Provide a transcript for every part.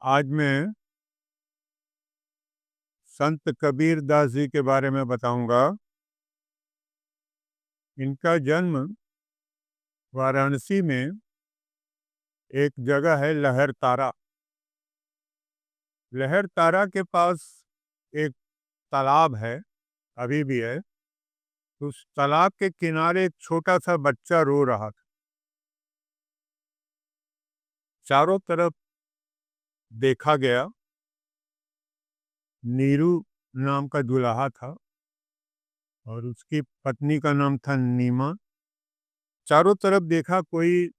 आज मैं संत कबीर दास जी के बारे में बताऊंगा। इनका जन्म वाराणसी में एक जगह है लहर तारा। लहर तारा के पास एक तालाब है, अभी भी है। उस तालाब के किनारे एक छोटा सा बच्चा रो रहा था। चारों तरफ देखा गया। नीरू नाम का दुल्हा था और उसकी पत्नी का नाम था नीमा। चारों तरफ देखा, कोई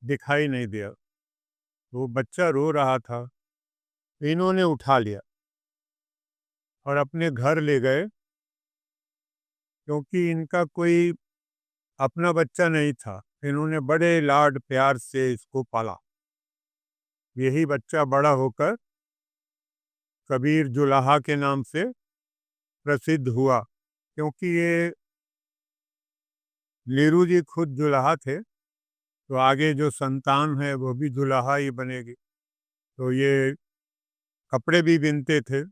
दिखाई नहीं दिया। वो बच्चा रो रहा था। इन्होंने उठा लिया और अपने घर ले गए, क्योंकि इनका कोई अपना बच्चा नहीं था। इन्होंने बड़े लाड प्यार से इसको पाला। यही बच्चा बड़ा होकर कबीर जुलाहा के नाम से प्रसिद्ध हुआ, क्योंकि ये नीरू जी खुद जुलाहा थे, तो आगे जो संतान है वो भी जुलाहा ही बनेगी। तो ये कपड़े भी बिनते थे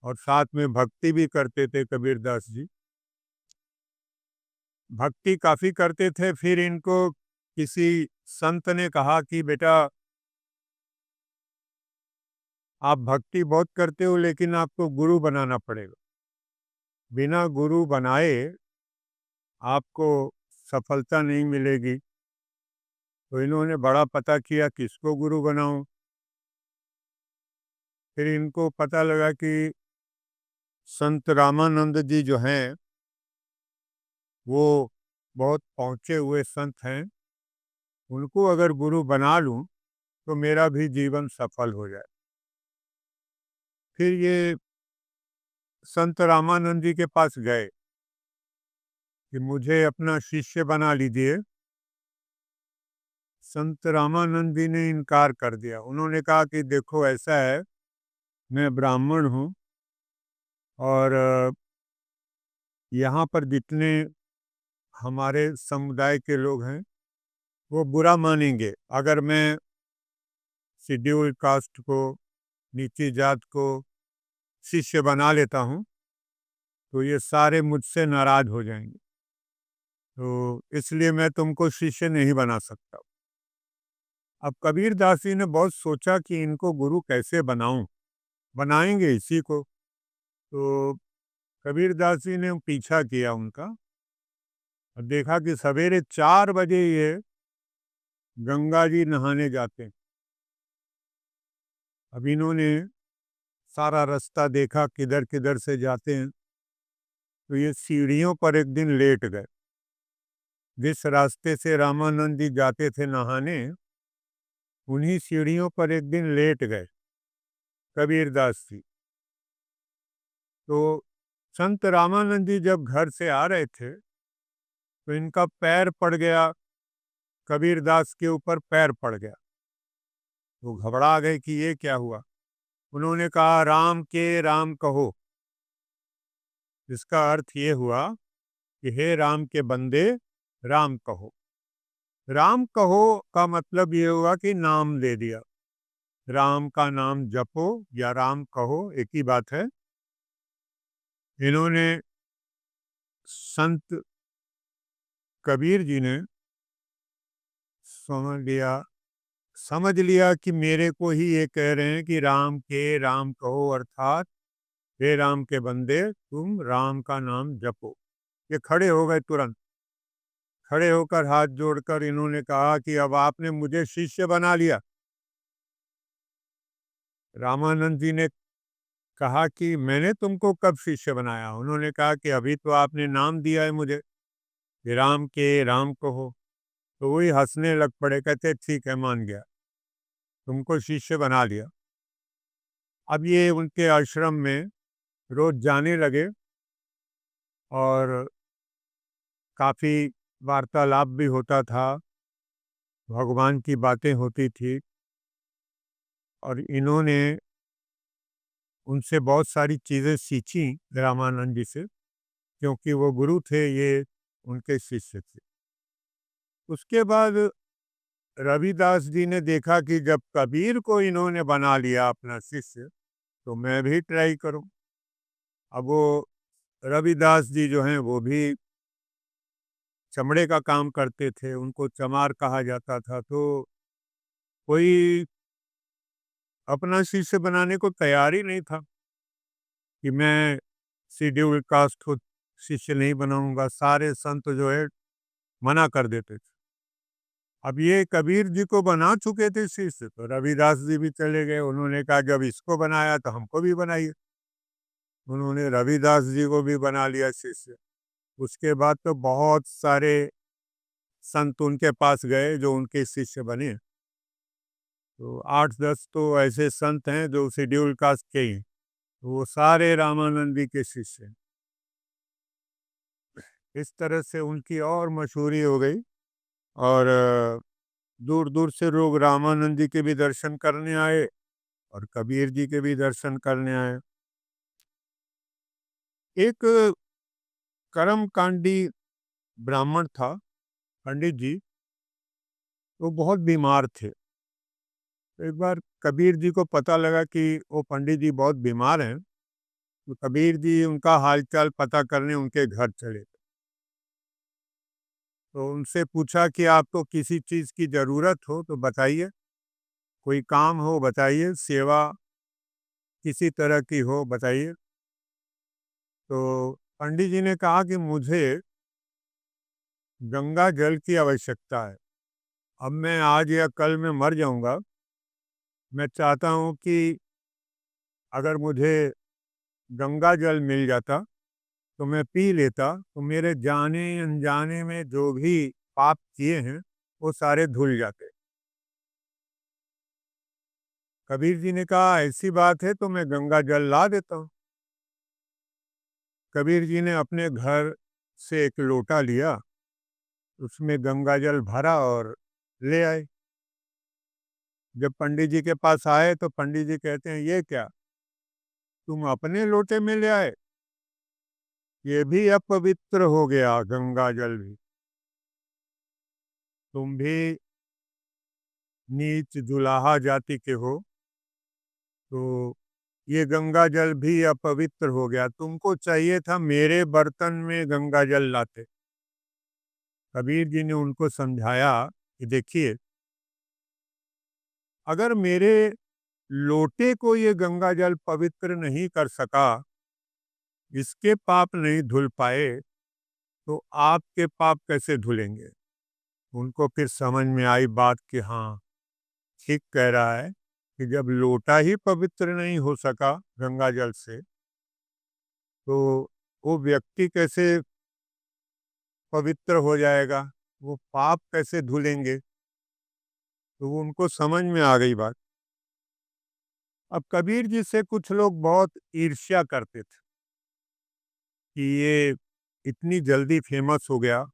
और साथ में भक्ति भी करते थे कबीरदास जी। भक्ति काफ़ी करते थे। फिर इनको किसी संत ने कहा कि बेटा, आप भक्ति बहुत करते हो लेकिन आपको गुरु बनाना पड़ेगा। बिना गुरु बनाए आपको सफलता नहीं मिलेगी। तो इन्होंने बड़ा पता किया किसको गुरु बनाऊं। फिर इनको पता लगा कि संत रामानंद जी जो हैं वो बहुत पहुँचे हुए संत हैं। उनको अगर गुरु बना लूं तो मेरा भी जीवन सफल हो जाए। फिर ये संत रामानंद जी के पास गए कि मुझे अपना शिष्य बना लीजिए। संत रामानंद जी ने इनकार कर दिया। उन्होंने कहा कि देखो, ऐसा है, मैं ब्राह्मण हूँ और यहाँ पर जितने हमारे समुदाय के लोग हैं वो बुरा मानेंगे अगर मैं शेड्यूल कास्ट को, नीची जात को शिष्य बना लेता हूँ, तो ये सारे मुझसे नाराज हो जाएंगे। तो इसलिए मैं तुमको शिष्य नहीं बना सकता। अब कबीर दास जी ने बहुत सोचा कि इनको गुरु कैसे बनाऊं। बनाएंगे इसी को। तो कबीर दास जी ने पीछा किया उनका और देखा कि सवेरे 4 बजे ये गंगा जी नहाने जाते हैं। अब इन्होंने सारा रास्ता देखा किधर किधर से जाते हैं, तो ये सीढ़ियों पर एक दिन लेट गए। जिस रास्ते से रामानंद जी जाते थे नहाने, उन्हीं सीढ़ियों पर एक दिन लेट गए कबीरदास जी। तो संत रामानंद जी जब घर से आ रहे थे तो इनका पैर पड़ गया, कबीरदास के ऊपर पैर पड़ गया। वो घबरा गए कि ये क्या हुआ। उन्होंने कहा, राम के राम कहो। इसका अर्थ ये हुआ कि हे राम के बंदे, राम कहो। राम कहो का मतलब ये हुआ कि नाम दे दिया। राम का नाम जपो या राम कहो, एक ही बात है। इन्होंने, संत कबीर जी ने समझ लिया कि मेरे को ही ये कह रहे हैं कि राम के राम कहो, अर्थात हे राम के बंदे, तुम राम का नाम जपो। ये खड़े हो गए। तुरंत खड़े होकर हाथ जोड़कर इन्होंने कहा कि अब आपने मुझे शिष्य बना लिया। रामानंद जी ने कहा कि मैंने तुमको कब शिष्य बनाया। उन्होंने कहा कि अभी तो आपने नाम दिया है मुझे कि राम के राम कहो। तो वही हंसने लग पड़े, कहते ठीक है, मान गया, तुमको शिष्य बना लिया। अब ये उनके आश्रम में रोज जाने लगे और काफ़ी वार्तालाप भी होता था, भगवान की बातें होती थी और इन्होंने उनसे बहुत सारी चीज़ें सीखी रामानंद जी से, क्योंकि वो गुरु थे, ये उनके शिष्य थे। उसके बाद रविदास जी ने देखा कि जब कबीर को इन्होंने बना लिया अपना शिष्य, तो मैं भी ट्राई करूं। अब वो रविदास जी जो हैं वो भी चमड़े का काम करते थे, उनको चमार कहा जाता था, तो कोई अपना शिष्य बनाने को तैयार ही नहीं था कि मैं शेड्यूल कास्ट को शिष्य नहीं बनाऊंगा। सारे संत जो है मना कर देते थे। अब ये कबीर जी को बना चुके थे शिष्य, तो रविदास जी भी चले गए। उन्होंने कहा जब इसको बनाया तो हमको भी बनाइए। उन्होंने रविदास जी को भी बना लिया शिष्य। उसके बाद तो बहुत सारे संत उनके पास गए जो उनके शिष्य बने। तो 8-10 तो ऐसे संत हैं जो शेड्यूल कास्ट के ही हैं। तो वो सारे रामानंद जी के शिष्य हैं। इस तरह से उनकी और मशहूरी हो गई, और दूर दूर से लोग रामानंद जी के भी दर्शन करने आए और कबीर जी के भी दर्शन करने आए। एक कर्मकांडी ब्राह्मण था, पंडित जी, वो बहुत बीमार थे। तो एक बार कबीर जी को पता लगा कि वो पंडित जी बहुत बीमार हैं, तो कबीर जी उनका हालचाल पता करने उनके घर चले। तो उनसे पूछा कि आपको किसी चीज़ की ज़रूरत हो तो बताइए, कोई काम हो बताइए, सेवा किसी तरह की हो बताइए। तो पंडित जी ने कहा कि मुझे गंगा जल की आवश्यकता है। अब मैं आज या कल में मर जाऊंगा। मैं चाहता हूं कि अगर मुझे गंगा जल मिल जाता तो मैं पी लेता, तो मेरे जाने अनजाने में जो भी पाप किए हैं वो सारे धुल जाते। कबीर जी ने कहा ऐसी बात है तो मैं गंगा जल ला देता हूँ। कबीर जी ने अपने घर से एक लोटा लिया, उसमें गंगा जल भरा और ले आए। जब पंडित जी के पास आए तो पंडित जी कहते हैं ये क्या, तुम अपने लोटे में ले आए? ये भी अपवित्र हो गया गंगा जल भी। तुम भी नीच जुलाहा जाति के हो, तो ये गंगा जल भी अपवित्र हो गया। तुमको चाहिए था मेरे बर्तन में गंगा जल लाते। कबीर जी ने उनको समझाया कि देखिए, अगर मेरे लोटे को ये गंगा जल पवित्र नहीं कर सका, इसके पाप नहीं धुल पाए, तो आपके पाप कैसे धुलेंगे? उनको फिर समझ में आई बात कि हाँ, ठीक कह रहा है कि जब लोटा ही पवित्र नहीं हो सका गंगा जल से, तो वो व्यक्ति कैसे पवित्र हो जाएगा? वो पाप कैसे धुलेंगे? तो वो उनको समझ में आ गई बात। अब कबीर जी से कुछ लोग बहुत ईर्ष्या करते थे कि ये इतनी जल्दी फेमस हो गया,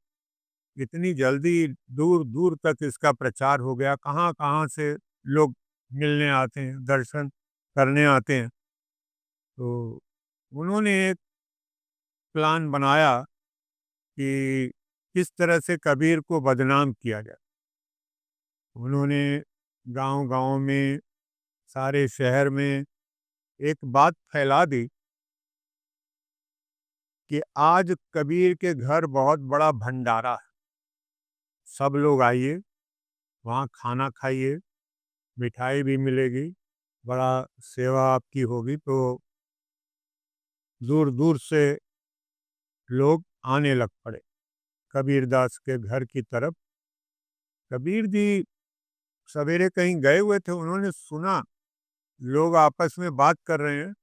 इतनी जल्दी दूर दूर तक इसका प्रचार हो गया, कहाँ कहाँ से लोग मिलने आते हैं, दर्शन करने आते हैं। तो उन्होंने एक प्लान बनाया कि किस तरह से कबीर को बदनाम किया जाए। उन्होंने गांव-गांव में, सारे शहर में एक बात फैला दी कि आज कबीर के घर बहुत बड़ा भंडारा है। सब लोग आइए, वहाँ खाना खाइए, मिठाई भी मिलेगी, बड़ा सेवा आपकी होगी। तो दूर-दूर से लोग आने लग पड़े कबीरदास के घर की तरफ। कबीर जी सवेरे कहीं गए हुए थे, उन्होंने सुना लोग आपस में बात कर रहे हैं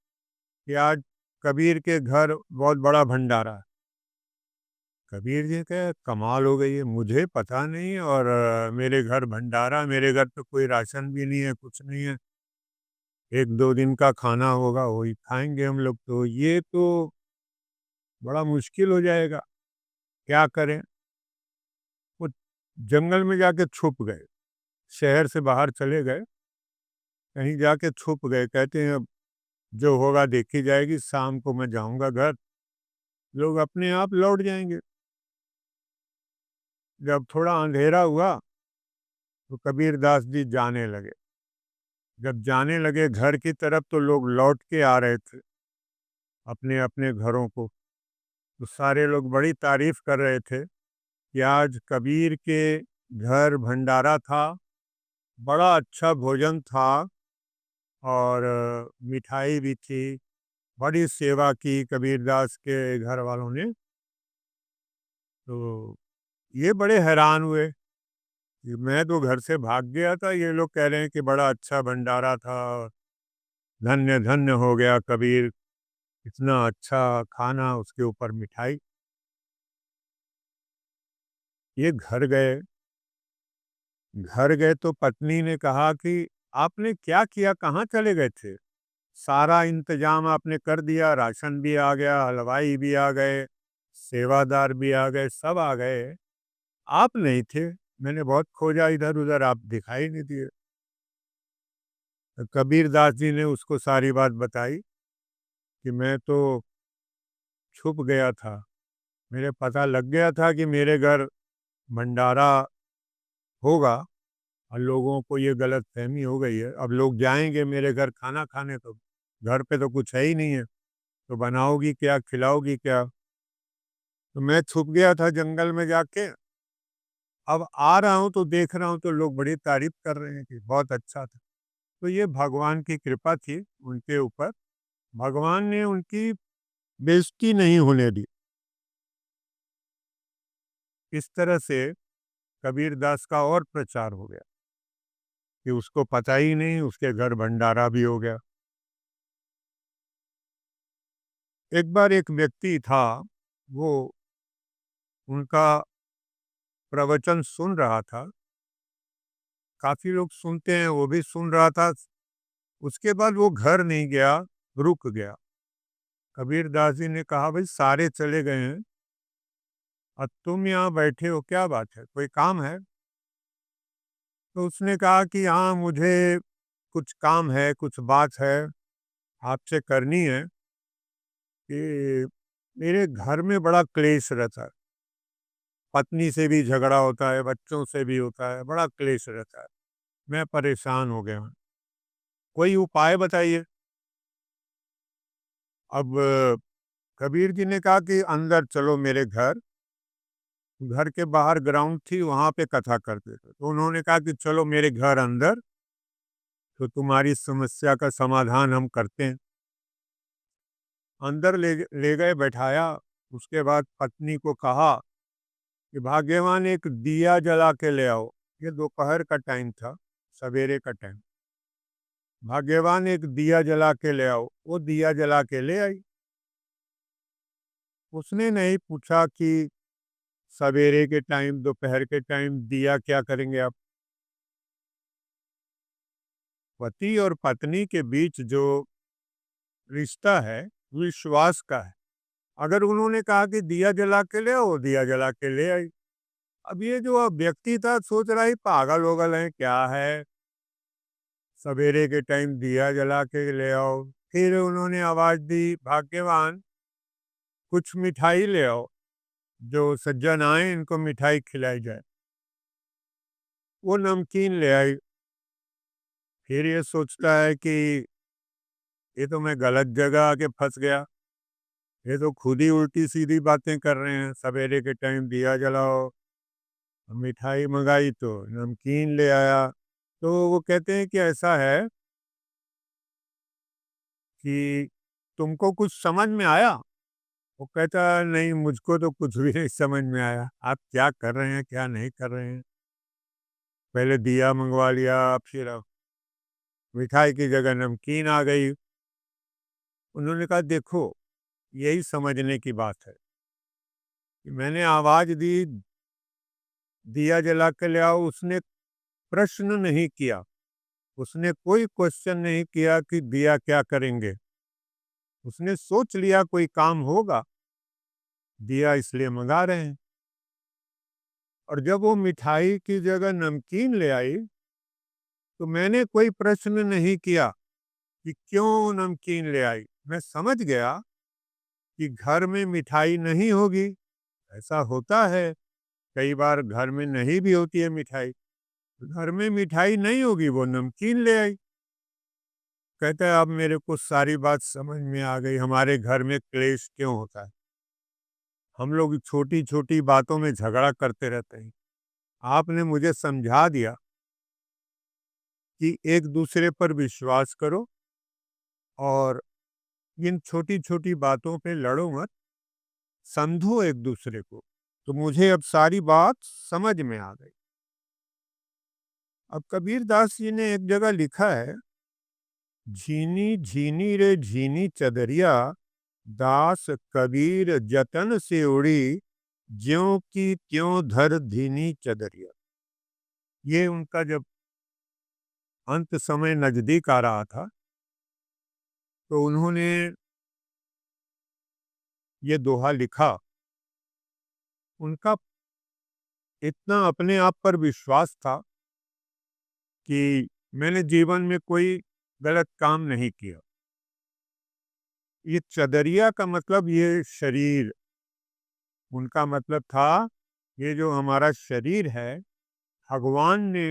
कि आज कबीर के घर बहुत बड़ा भंडारा है। कबीर जी कहे कमाल हो गई है, मुझे पता नहीं, और मेरे घर भंडारा, मेरे घर तो कोई राशन भी नहीं है, कुछ नहीं है, 1-2 दिन का खाना होगा वही खाएंगे हम लोग, तो ये तो बड़ा मुश्किल हो जाएगा, क्या करें? वो जंगल में जाके छुप गए, शहर से बाहर चले गए, कहीं जाके छुप गए। कहते हैं अब जो होगा देखी जाएगी, शाम को मैं जाऊंगा घर, लोग अपने आप लौट जाएंगे। जब थोड़ा अंधेरा हुआ तो कबीरदास जी जाने लगे। जब जाने लगे घर की तरफ तो लोग लौट के आ रहे थे अपने अपने घरों को। तो सारे लोग बड़ी तारीफ कर रहे थे कि आज कबीर के घर भंडारा था, बड़ा अच्छा भोजन था और मिठाई भी थी, बड़ी सेवा की कबीरदास के घर वालों ने। तो ये बड़े हैरान हुए कि मैं तो घर से भाग गया था, ये लोग कह रहे हैं कि बड़ा अच्छा भंडारा था, धन्य धन्य हो गया कबीर, इतना अच्छा खाना, उसके ऊपर मिठाई। ये घर गए तो पत्नी ने कहा कि आपने क्या किया, कहाँ चले गए थे? सारा इंतजाम आपने कर दिया, राशन भी आ गया, हलवाई भी आ गए, सेवादार भी आ गए, सब आ गए, आप नहीं थे। मैंने बहुत खोजा इधर उधर, आप दिखाई नहीं दिए। तो कबीर दास जी ने उसको सारी बात बताई कि मैं तो छुप गया था, मेरे पता लग गया था कि मेरे घर भंडारा होगा और लोगों को ये गलत फहमी हो गई है। अब लोग जाएंगे मेरे घर खाना खाने, तो घर पे तो कुछ है ही नहीं है, तो बनाओगी क्या, खिलाओगी क्या? तो मैं छुप गया था जंगल में जाके, अब आ रहा हूँ तो देख रहा हूँ तो लोग बड़ी तारीफ कर रहे हैं कि बहुत अच्छा था। तो ये भगवान की कृपा थी उनके ऊपर, भगवान ने उनकी बेइज्जती नहीं होने दी। इस तरह से कबीरदास का और प्रचार हो गया कि उसको पता ही नहीं उसके घर भंडारा भी हो गया। एक बार एक व्यक्ति था, वो उनका प्रवचन सुन रहा था, काफी लोग सुनते हैं, वो भी सुन रहा था। उसके बाद वो घर नहीं गया, रुक गया। कबीरदास जी ने कहा, भाई सारे चले गए हैं और तुम यहाँ बैठे हो, क्या बात है, कोई काम है? तो उसने कहा कि हाँ, मुझे कुछ काम है, कुछ बात है आपसे करनी है कि मेरे घर में बड़ा क्लेश रहता है, पत्नी से भी झगड़ा होता है, बच्चों से भी होता है, बड़ा क्लेश रहता है, मैं परेशान हो गया हूँ, कोई उपाय बताइए। अब कबीर जी ने कहा कि अंदर चलो मेरे घर। घर के बाहर ग्राउंड थी, वहां पे कथा करते थे, तो उन्होंने कहा कि चलो मेरे घर अंदर, तो तुम्हारी समस्या का समाधान हम करते हैं। अंदर ले गए, बैठाया। उसके बाद पत्नी को कहा कि भाग्यवान एक दिया जला के ले आओ। ये दोपहर का टाइम था, सवेरे का टाइम। भाग्यवान एक दिया जला के ले आओ। वो दिया जला के ले आई। उसने नहीं पूछा कि सवेरे के टाइम, दोपहर के टाइम दिया क्या करेंगे आप। पति और पत्नी के बीच जो रिश्ता है, विश्वास का है। अगर उन्होंने कहा कि दिया जला के ले आओ, दिया जला के ले आई। अब ये जो व्यक्ति था सोच रहा है पागल वगल है क्या है, सवेरे के टाइम दिया जला के ले आओ। फिर उन्होंने आवाज दी, भाग्यवान कुछ मिठाई ले आओ, जो सज्जन आए इनको मिठाई खिलाई जाए। वो नमकीन ले आई। फिर ये सोचता है कि ये तो मैं गलत जगह आके फंस गया, ये तो खुद ही उल्टी सीधी बातें कर रहे हैं, सवेरे के टाइम दिया जलाओ, मिठाई मंगाई तो नमकीन ले आया। तो वो कहते हैं कि ऐसा है कि तुमको कुछ समझ में आया? वो कहता है, नहीं मुझको तो कुछ भी नहीं समझ में आया, आप क्या कर रहे हैं क्या नहीं कर रहे हैं। पहले दिया मंगवा लिया, फिर अब मिठाई की जगह नमकीन आ गई। उन्होंने कहा देखो, यही समझने की बात है कि मैंने आवाज दी, दिया जला के ले आओ, उसने प्रश्न नहीं किया, उसने कोई क्वेश्चन नहीं किया कि दिया क्या करेंगे। उसने सोच लिया कोई काम होगा, दिया इसलिए मंगा रहे हैं। और जब वो मिठाई की जगह नमकीन ले आई, तो मैंने कोई प्रश्न नहीं किया कि क्यों नमकीन ले आई। मैं समझ गया कि घर में मिठाई नहीं होगी। ऐसा होता है, कई बार घर में नहीं भी होती है मिठाई। घर में मिठाई नहीं होगी, वो नमकीन ले आई। कहता है अब मेरे को सारी बात समझ में आ गई, हमारे घर में क्लेश क्यों होता है। हम लोग छोटी छोटी बातों में झगड़ा करते रहते हैं। आपने मुझे समझा दिया कि एक दूसरे पर विश्वास करो और इन छोटी छोटी बातों पे लड़ो मत, समझो एक दूसरे को। तो मुझे अब सारी बात समझ में आ गई। अब कबीर दास जी ने एक जगह लिखा है, झीनी झीनी रे झीनी चदरिया, दास कबीर जतन से उड़ी, ज्यों की त्यों धर धीनी चदरिया। ये उनका जब अंत समय नजदीक आ रहा था तो उन्होंने ये दोहा लिखा। उनका इतना अपने आप पर विश्वास था कि मैंने जीवन में कोई गलत काम नहीं किया। ये चदरिया का मतलब ये शरीर, उनका मतलब था ये जो हमारा शरीर है, भगवान ने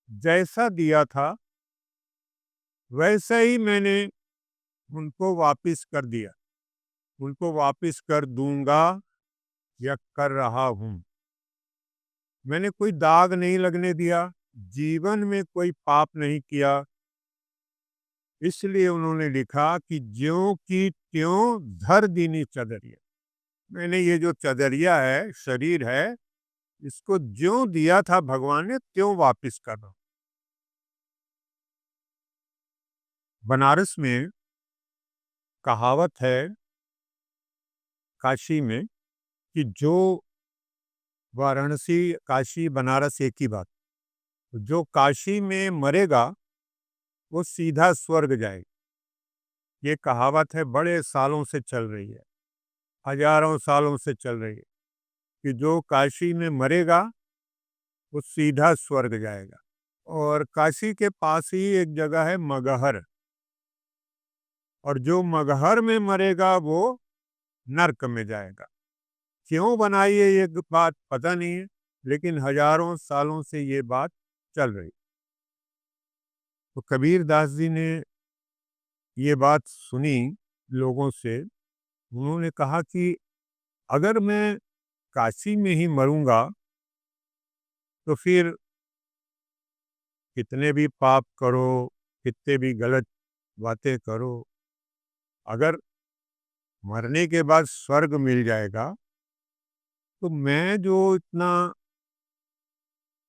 जैसा दिया था वैसा ही मैंने उनको वापिस कर दिया, उनको वापिस कर दूंगा या कर रहा हूं। मैंने कोई दाग नहीं लगने दिया, जीवन में कोई पाप नहीं किया। इसलिए उन्होंने लिखा कि ज्यों की त्यों धर दीनी चदरिया। मैंने ये जो चदरिया है, शरीर है, इसको ज्यों दिया था भगवान ने त्यों वापिस कर रहा हूं। बनारस में कहावत है, काशी में, कि जो वाराणसी काशी बनारस एक ही बात, जो काशी में मरेगा वो सीधा स्वर्ग जाएगा। ये कहावत है, बड़े सालों से चल रही है, हजारों सालों से चल रही है, कि जो काशी में मरेगा वो सीधा स्वर्ग जाएगा। और काशी के पास ही एक जगह है मगहर, और जो मगहर में मरेगा वो नरक में जाएगा। क्यों बनाई है ये बात पता नहीं है, लेकिन हजारों सालों से ये बात चल रही। तो कबीर दास जी ने ये बात सुनी लोगों से। उन्होंने कहा कि अगर मैं काशी में ही मरूंगा तो फिर कितने भी पाप करो, कितने भी गलत बातें करो, अगर मरने के बाद स्वर्ग मिल जाएगा तो मैं जो इतना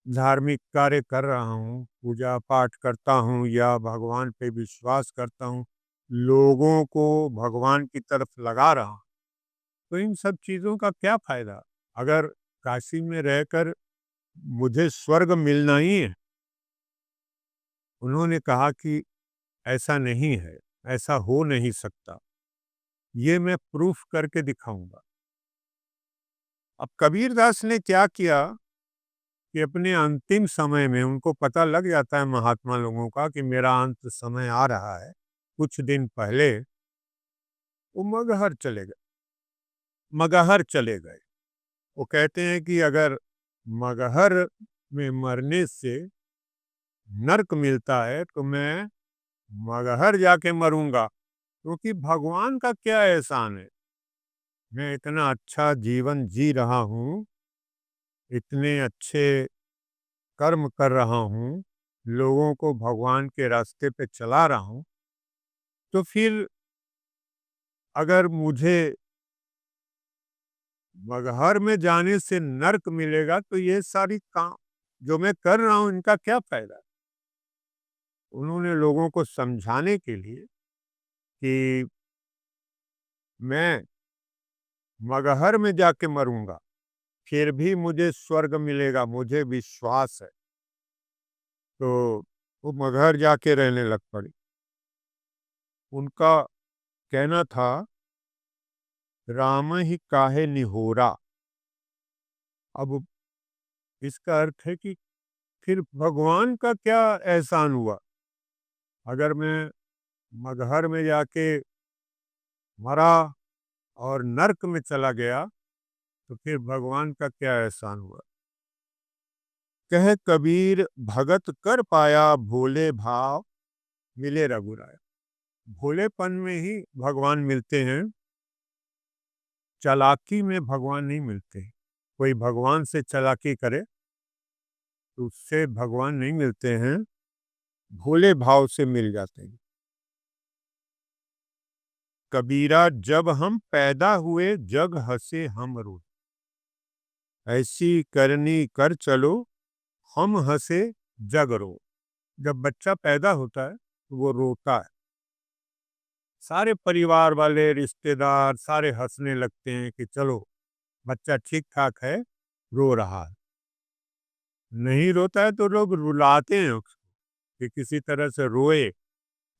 धार्मिक कार्य कर रहा हूँ, पूजा पाठ करता हूँ या भगवान पे विश्वास करता हूँ, लोगों को भगवान की तरफ लगा रहा हूँ, तो इन सब चीज़ों का क्या फायदा अगर काशी में रहकर मुझे स्वर्ग मिलना ही है। उन्होंने कहा कि ऐसा नहीं है, ऐसा हो नहीं सकता, ये मैं प्रूफ करके दिखाऊंगा। अब कबीर दास ने क्या किया कि अपने अंतिम समय में, उनको पता लग जाता है महात्मा लोगों का कि मेरा अंत समय आ रहा है, कुछ दिन पहले वो मगहर चले गए। मगहर चले गए। वो कहते हैं कि अगर मगहर में मरने से नरक मिलता है तो मैं मगहर जाके मरूंगा, क्योंकि भगवान का क्या एहसान है, मैं इतना अच्छा जीवन जी रहा हूँ, इतने अच्छे कर्म कर रहा हूँ, लोगों को भगवान के रास्ते पे चला रहा हूँ, तो फिर अगर मुझे मगहर में जाने से नरक मिलेगा तो ये सारी काम जो मैं कर रहा हूँ इनका क्या फायदा। उन्होंने लोगों को समझाने के लिए कि मैं मगहर में जाके मरूंगा फिर भी मुझे स्वर्ग मिलेगा, मुझे विश्वास है। तो वो मगहर जाके रहने लग पड़ी। उनका कहना था, राम ही काहे निहोरा। अब इसका अर्थ है कि फिर भगवान का क्या एहसान हुआ अगर मैं मगहर में जाके मरा और नरक में चला गया, तो फिर भगवान का क्या एहसान हुआ। कह कबीर भगत कर पाया भोले भाव मिले रघुराया। भोलेपन में ही भगवान मिलते हैं, चालाकी में भगवान नहीं मिलते। कोई भगवान से चालाकी करे तो उससे भगवान नहीं मिलते हैं, भोले भाव से मिल जाते हैं। कबीरा जब हम पैदा हुए जग हंसे हम रो, ऐसी करनी कर चलो हम हंसे जग रो। जब बच्चा पैदा होता है तो वो रोता है, सारे परिवार वाले रिश्तेदार सारे हंसने लगते हैं कि चलो बच्चा ठीक ठाक है, रो रहा है। नहीं रोता है तो लोग रुलाते हैं उसको कि किसी तरह से रोए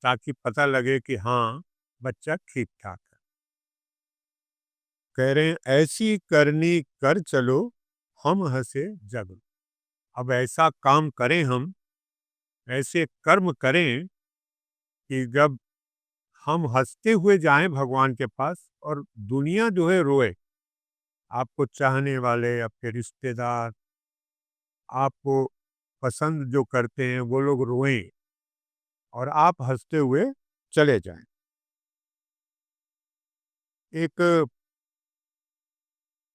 ताकि पता लगे कि हाँ बच्चा ठीक ठाक है। कह रहे हैं ऐसी करनी कर चलो हम हंसे जग रो। अब ऐसा काम करें, हम ऐसे कर्म करें कि जब हम हंसते हुए जाएं भगवान के पास और दुनिया जो है रोए। आपको चाहने वाले, आपके रिश्तेदार, आपको पसंद जो करते हैं वो लोग रोएं और आप हंसते हुए चले जाएं। एक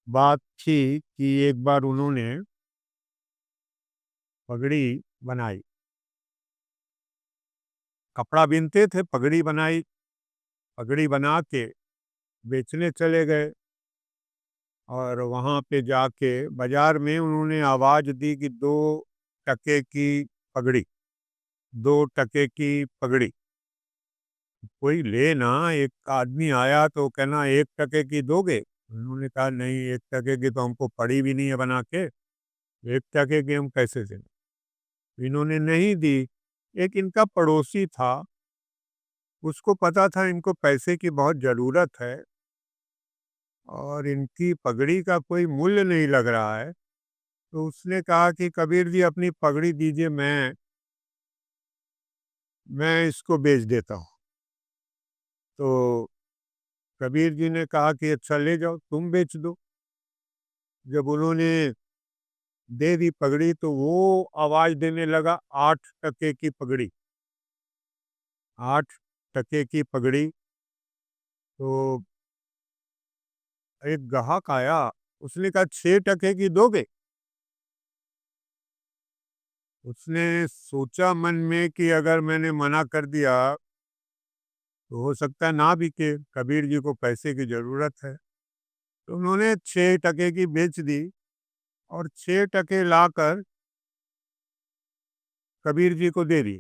बात थी कि एक बार उन्होंने पगड़ी बनाई, कपड़ा बिनते थे, पगड़ी बनाई, पगड़ी बना के बेचने चले गए और वहाँ पे जाके बाजार में उन्होंने आवाज़ दी कि 2 टके की पगड़ी, 2 टके की पगड़ी। कोई ले ना, एक आदमी आया तो कहना 1 टके की दोगे? उन्होंने कहा नहीं, 1 टके की तो हमको पड़ी भी नहीं है बना के, 1 टके की हम कैसे दें? इन्होंने नहीं दी। एक इनका पड़ोसी था, उसको पता था इनको पैसे की बहुत ज़रूरत है और इनकी पगड़ी का कोई मूल्य नहीं लग रहा है, तो उसने कहा कि कबीर जी अपनी पगड़ी दीजिए, मैं इसको बेच देता हूँ। तो कबीर जी ने कहा कि अच्छा ले जाओ, तुम बेच दो। जब उन्होंने दे दी पगड़ी तो वो आवाज़ देने लगा 8 टके की पगड़ी, 8 टके की पगड़ी। तो एक ग्राहक आया, उसने कहा 6 टके की दोगे? उसने सोचा मन में कि अगर मैंने मना कर दिया तो हो सकता है ना बिके, कबीर जी को पैसे की ज़रूरत है। तो उन्होंने 6 टके की बेच दी और 6 टके लाकर कबीर जी को दे दी।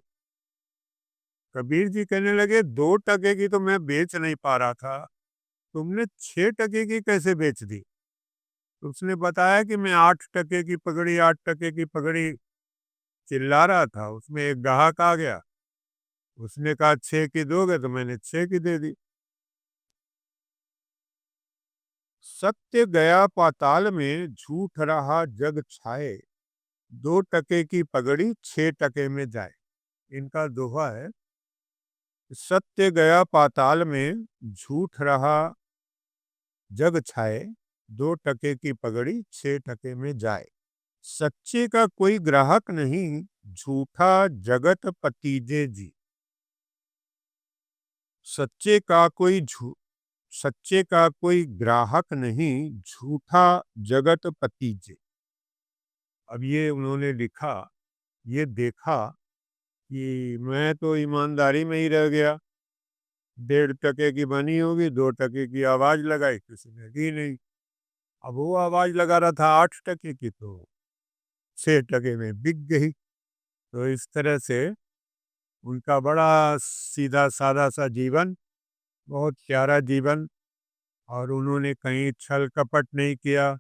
कबीर जी कहने लगे 2 टके की तो मैं बेच नहीं पा रहा था, तुमने 6 टके की कैसे बेच दी? तो उसने बताया कि मैं 8 टके की पगड़ी, 8 टके की पगड़ी चिल्ला रहा था, उसमें एक ग्राहक आ गया, उसने कहा 6 की दोगे? तो मैंने 6 की दे दी। सत्य गया पाताल में झूठ रहा जग छाए, 2 टके की पगड़ी 6 टके में जाए। इनका दोहा है, सत्य गया पाताल में झूठ रहा जग छाए, 2 टके की पगड़ी 6 टके में जाए। सच्चे का कोई ग्राहक नहीं, झूठा जगत पतीजे जी। सच्चे का कोई सच्चे का कोई ग्राहक नहीं, झूठा जगत पतीजे। अब ये उन्होंने लिखा, ये देखा कि मैं तो ईमानदारी में ही रह गया, 1.5 टके की बनी होगी, 2 टके की आवाज़ लगाई, किसी ने दी नहीं। अब वो आवाज़ लगा रहा था 8 टके की, तो 6 टके में बिक गई। तो इस तरह से उनका बड़ा सीधा साधा सा जीवन, बहुत प्यारा जीवन, और उन्होंने कहीं छल कपट नहीं किया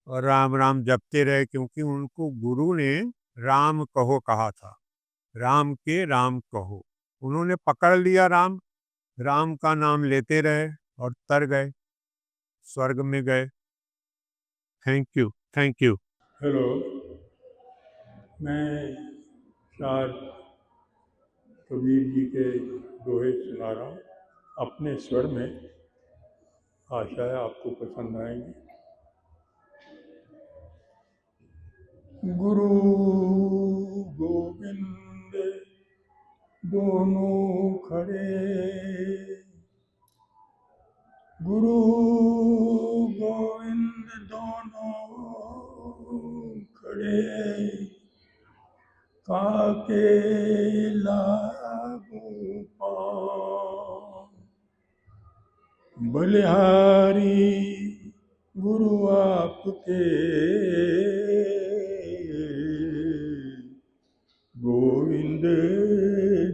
और राम राम जपते रहे, क्योंकि उनको गुरु ने राम कहो कहा था, राम के राम कहो। उन्होंने पकड़ लिया राम, राम का नाम लेते रहे और तर गए, स्वर्ग में गए। Thank you, thank you. Hello. मैं 4 कबीर जी के दोहे सुना रहा हूँ अपने स्वर में। आशा है आपको पसंद आएंगे। गुरु गोविंद दोनों खड़े, गुरु गोविंद दोनों खड़े, काके लागू पाँव। बलिहारी गुरु आपके, गोविंद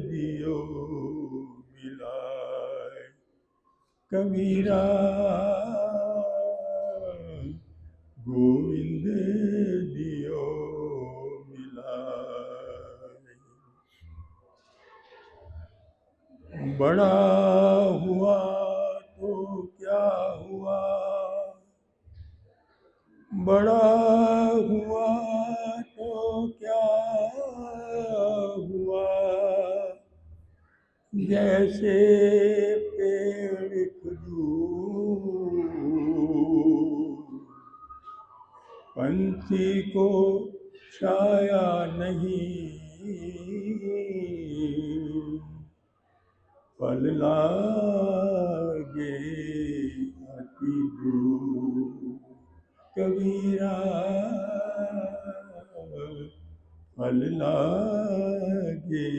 दियो मिलाए। कबीरा गोविंद दियो मिलाए। बड़ा हुआ तो क्या हुआ, बड़ा हुआ तो क्या हुआ, जैसे पेड़ खजूर, पंछी को छाया नहीं, फल लागे अति दूर। कबीरा फल लागे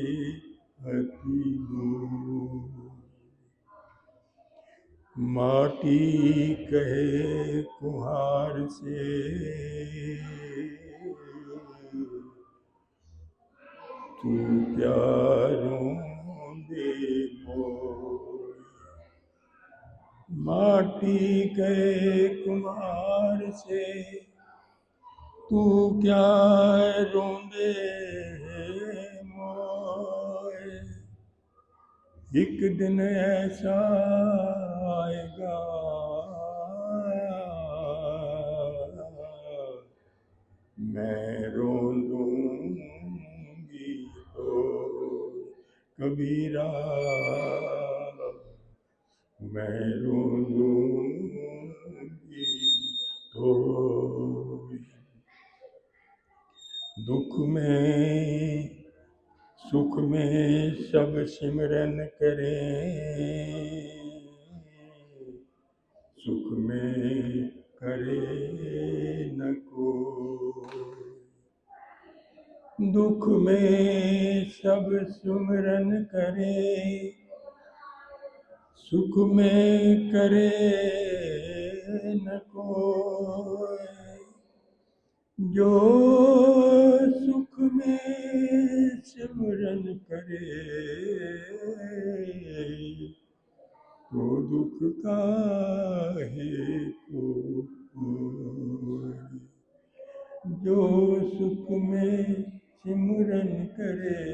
अति दूर। माटी कहे कुम्हार से, तू क्या रोंदे मोय। माटी कहे कुम्हार से, तू क्या रोंदे मोय। एक दिन ऐसा आएगा, मैं रोंदूंगी तो। कबीरा मैं रोंदूंगी तो। दुख में सुख में सब सिमरन करें, सुख में करे न कोई। दुख में सब सिमरन करे, सुख में करे न कोई। जो सुख में सिमरन करे, तो दुख काहे को होय। जो सुख में सिमरन करे,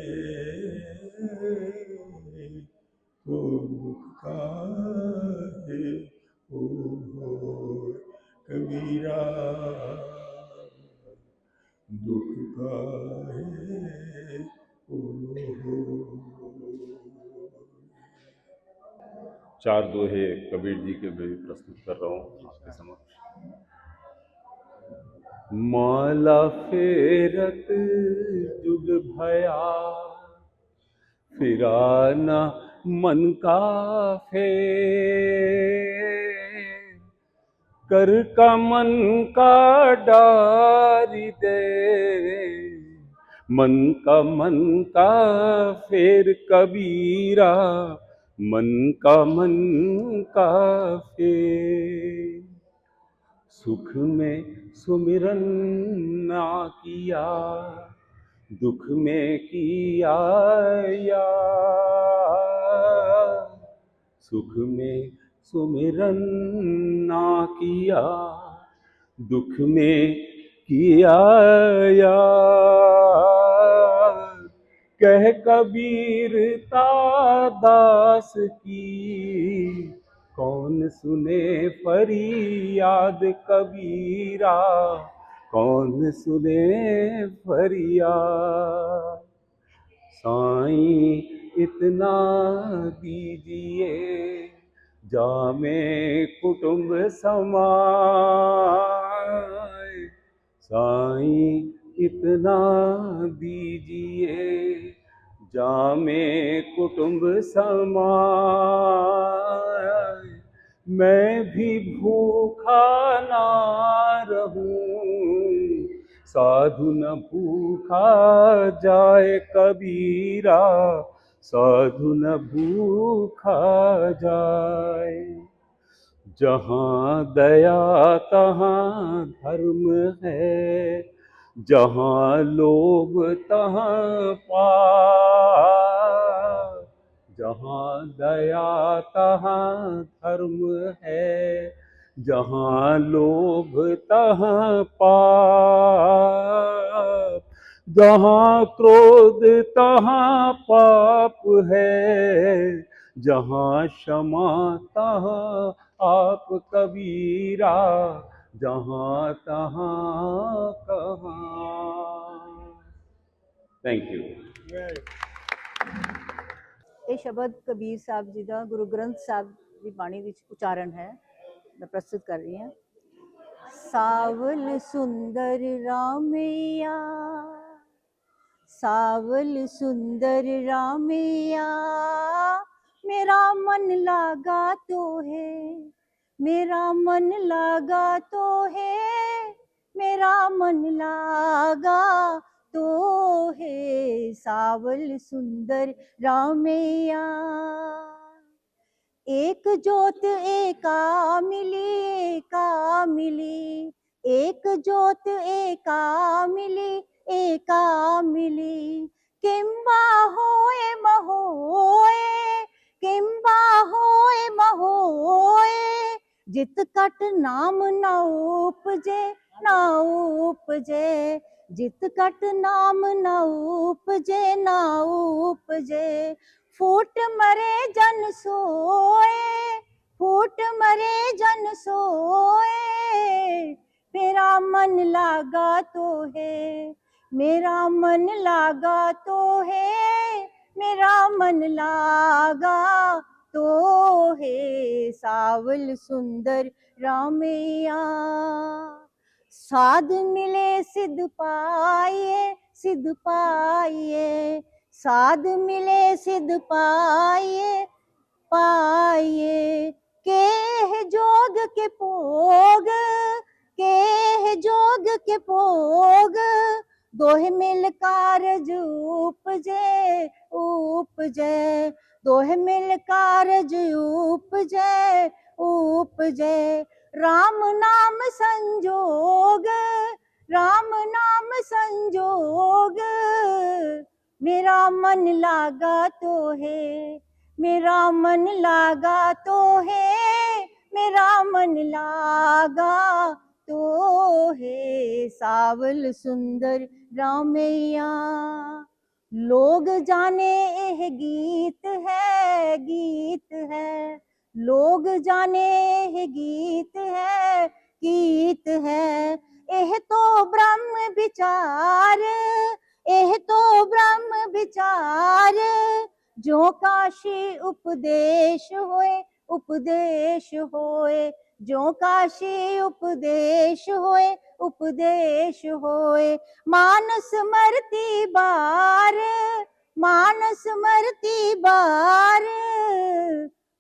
तो दुख काहे को होय। कबीरा दुख काहे को होय। चार दोहे कबीर जी के भी प्रस्तुत कर रहा हूँ आपके समक्ष। माला फेरत जुग भया, फिरा न मन का फेर। कर का मन का डारी दे, मन का फेर कबीरा, मन का फेर। सुख में सुमिरन ना किया, दुख में किया यार। सुख में सुमिरन ना किया, दुख में किया यार। कह कबीर दास की, कौन सुने फरियाद कबीरा, कौन सुने फरियाद। साईं इतना दीजिए, जामे कुटुंब समाए। साईं इतना दीजिए जामे कुटुंब समाए, मैं भी भूखा ना रहूं, साधु न भूखा जाए कबीरा, साधु न भूखा जाए। जहाँ दया तहाँ धर्म है, जहाँ लोभ तहाँ पाप, जहाँ दया तहाँ धर्म है, जहाँ लोभ तहाँ पाप, जहाँ क्रोध तहाँ पाप है, जहाँ क्षमा तहाँ आप कबीरा, जहाँ तहाँ कहाँ। Thank you. ਇਹ ਸ਼ਬਦ ਕਬੀਰ ਸਾਹਿਬ ਜੀ ਦਾ ਗੁਰੂ ਗ੍ਰੰਥ ਸਾਹਿਬ ਦੀ ਬਾਣੀ ਵਿੱਚ ਉਚਾਰਨ ਹੈ। ਮੈਂ ਪ੍ਰਸਤੁਤ ਕਰ ਰਹੀ ਹਾਂ। ਸਾਵਲ ਸੁੰਦਰ ਰਾਮਿਆ, सावल सुंदर रामिया, मेरा मन लागा तो है, मेरा मन लागा तो है, मेरा मन लागा तो है, सावल सुंदर रामिया। एक जोत एका मिली, एका मिली, एक जोत एका मिली, एका मिली, किंबा होए महोए, किंबा होए महोए, जित कट नाम ना उपजे, ना उपजे, जित कट नाम ना उपजे, ना उपजे, फूट मरे जन सोए, फूट मरे जन सोए, मेरा मन लागा तो है, मेरा मन लागा तो है, मेरा मन लागा तो है, सावल सुंदर रामैया। साध मिले सिद्ध पाइए, सिद्ध पाइए, साध मिले सिद्ध पाइए, पाइए, के जोग के भोग, के जोग के भोग, दोहे मिल कारज उपजे, उपजे, दोहे मिल कारज उपजे, उपजे, राम नाम संजोग, राम नाम संजोग, मेरा मन लागा तो है, मेरा मन लागा तो है, मेरा मन लागा तो है, सावल सुंदर रामैया। लोग जाने यह गीत है, गीत है, लोग जाने यह गीत है, गीत है, यह तो ब्रह्म विचार, यह तो ब्रह्म विचार, जो काशी उपदेश होए, उपदेश होए, जो काशी उपदेश होए, उपदेश होए, मानस मरती बार, मानस मरती बार,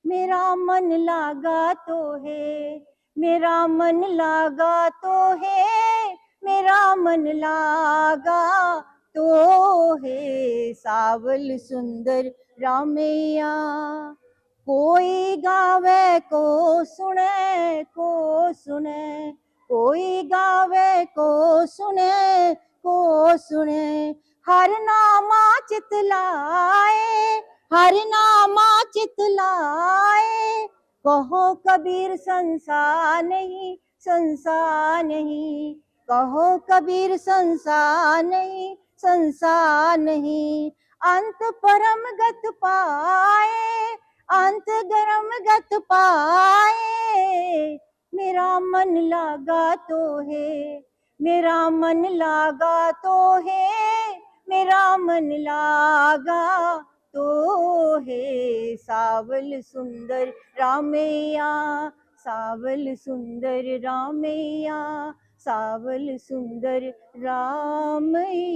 मेरा मन लागा तो है, मेरा मन लागा तो है, मेरा मन लागा तो है, सावल सुंदर रामैया। कोई गावे को सुने, को सुने, कोई गावे को सुने, को सुने, हर नामा चितलाए, हर नामा चितलाए, कहो कबीर संसार नहीं, संसार नहीं, कहो कबीर संसार नहीं, संसार नहीं, अंत परम गत पाए, अंत गरम गत पाए, मेरा मन लागा तो है, मेरा मन लागा तो है, मेरा मन लागा तो है, सावल सुंदर रामैया, सावल सुंदर रामैया, सावल सुंदर रामैया